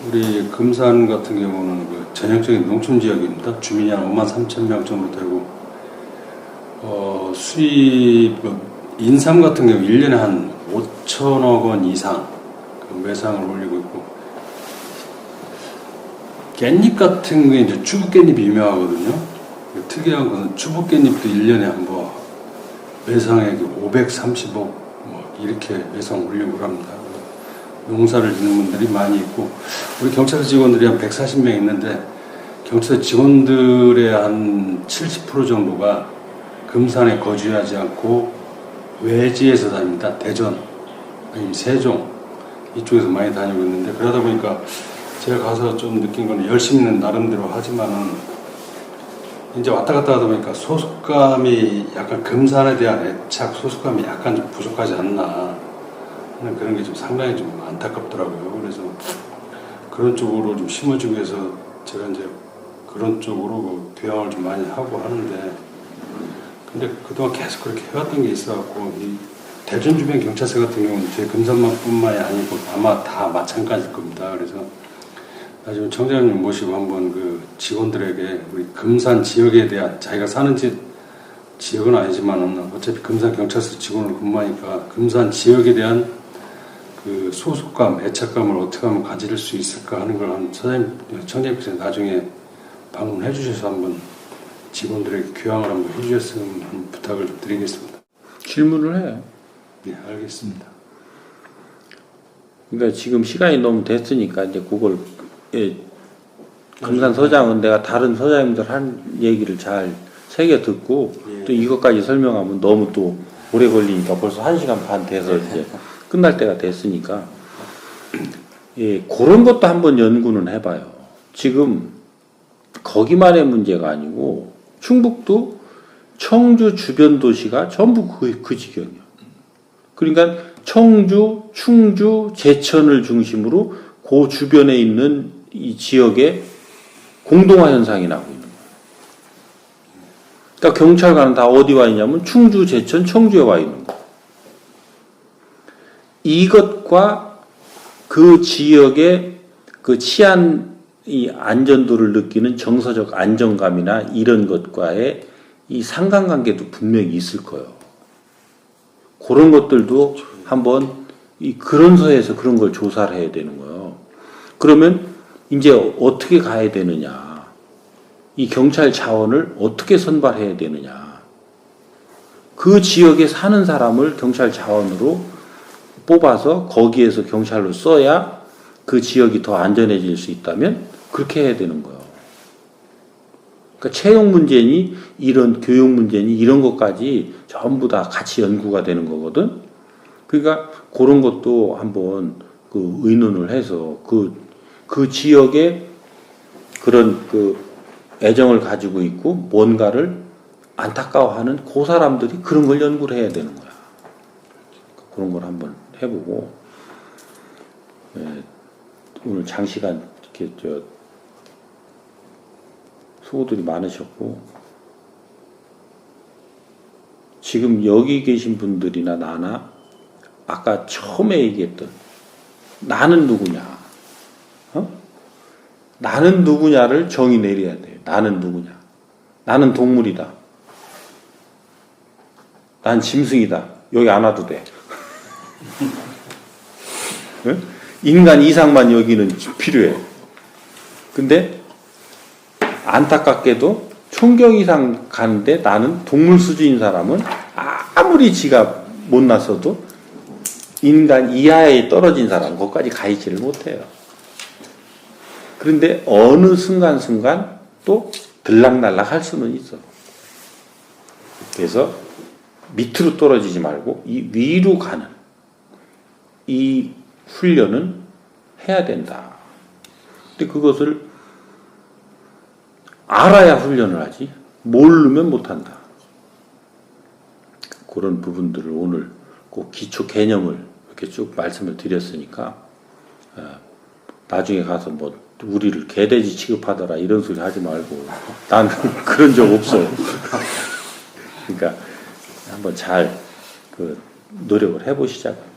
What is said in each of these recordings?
우리 금산 같은 경우는 그 전형적인 농촌 지역입니다. 주민이 한 5만 3천 명 정도 되고, 수입, 인삼 같은 경우 1년에 한 5천억 원 이상 그 매상을 올리고 있고, 깻잎 같은 게 이제 추부깻잎이 유명하거든요. 특이한 것은 추부깻잎도 1년에 한번 매상액이 530억 뭐 이렇게 매상 올리고 합니다. 농사를 짓는 분들이 많이 있고, 우리 경찰서 직원들이 한 140명 있는데 경찰서 직원들의 한 70% 정도가 금산에 거주하지 않고 외지에서 다닙니다. 대전, 아니면 세종 이쪽에서 많이 다니고 있는데, 그러다 보니까 제가 가서 좀 느낀 건 열심히는 나름대로 하지만은 이제 왔다 갔다 하다 보니까 소속감이 약간 금산에 대한 애착, 소속감이 약간 좀 부족하지 않나 하는 그런 게 좀 상당히 좀 안타깝더라고요. 그래서 그런 쪽으로 좀 심어주기 위해서 제가 이제 그런 쪽으로 교양을 좀 많이 하고 하는데, 근데 그동안 계속 그렇게 해왔던 게 있어갖고, 이 대전 주변 경찰서 같은 경우는 제 금산만뿐만이 아니고 아마 다 마찬가지일 겁니다. 그래서 나중에 청장님 모시고 한번 그 직원들에게 우리 금산 지역에 대한, 자기가 사는 지역은 아니지만은 어차피 금산 경찰서 직원으로 근무하니까 금산 지역에 대한 그 소속감, 애착감을 어떻게 하면 가질 수 있을까 하는 걸 한 청장님께서 나중에 방문해 주셔서 한번 직원들에게 교양을 한번 해주셨으면 하는 부탁을 드리겠습니다. 질문을 해. 네, 알겠습니다. 그러니까 지금 시간이 너무 됐으니까 이제 그걸 금산 서장은 내가 다른 서장님들 한 얘기를 잘 새겨 듣고 또 이것까지 설명하면 너무 또 오래 걸리니까 벌써 1시간 반 돼서 이제 끝날 때가 됐으니까 그런 것도 한번 연구는 해봐요. 지금 거기만의 문제가 아니고 충북도 청주 주변 도시가 전부 그 지경이야. 그러니까 청주, 충주, 제천을 중심으로 그 주변에 있는 이 지역에 공동화 현상이 나고 있는 거예요. 그러니까 경찰관은 다 어디 와 있냐면 충주, 제천, 청주에 와 있는 거예요. 이것과 그 지역의 그 치안 이 안전도를 느끼는 정서적 안정감이나 이런 것과의 이 상관관계도 분명히 있을 거예요. 그런 것들도 한번 그런 서에서 그런 걸 조사를 해야 되는 거예요. 그러면 이제 어떻게 가야 되느냐, 이 경찰 자원을 어떻게 선발해야 되느냐, 그 지역에 사는 사람을 경찰 자원으로 뽑아서 거기에서 경찰로 써야 그 지역이 더 안전해질 수 있다면 그렇게 해야 되는 거예요. 그러니까 채용 문제니 이런 교육 문제니 이런 것까지 전부 다 같이 연구가 되는 거거든. 그러니까 그런 것도 한번 그 의논을 해서 그 지역에 그런 그 애정을 가지고 있고 뭔가를 안타까워하는 그 사람들이 그런 걸 연구를 해야 되는 거야. 그런 걸 한번 해보고, 오늘 장시간 이렇게 수고들이 많으셨고, 지금 여기 계신 분들이나 나나 아까 처음에 얘기했던 나는 누구냐, 나는 누구냐를 정의 내려야 돼요. 나는 누구냐. 나는 동물이다. 난 짐승이다. 여기 안 와도 돼. 인간 이상만 여기는 필요해. 근데 안타깝게도 총경 이상 가는데 나는 동물 수준인 사람은 아무리 지가 못났어도 인간 이하에 떨어진 사람 거기까지 가 있지를 못해요. 그런데 어느 순간순간 또 들락날락 할 수는 있어. 그래서 밑으로 떨어지지 말고 이 위로 가는 이 훈련은 해야 된다. 근데 그것을 알아야 훈련을 하지 모르면 못한다. 그런 부분들을 오늘 꼭 기초 개념을 이렇게 쭉 말씀을 드렸으니까 나중에 가서 뭐 우리를 개돼지 취급하더라 이런 소리 하지 말고, 난 그런 적 없어. 그러니까 한번 잘 노력을 해보시자고요.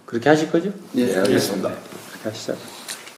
그렇게 하실 거죠? 네, 알겠습니다. 네, 그렇게 하시자고요.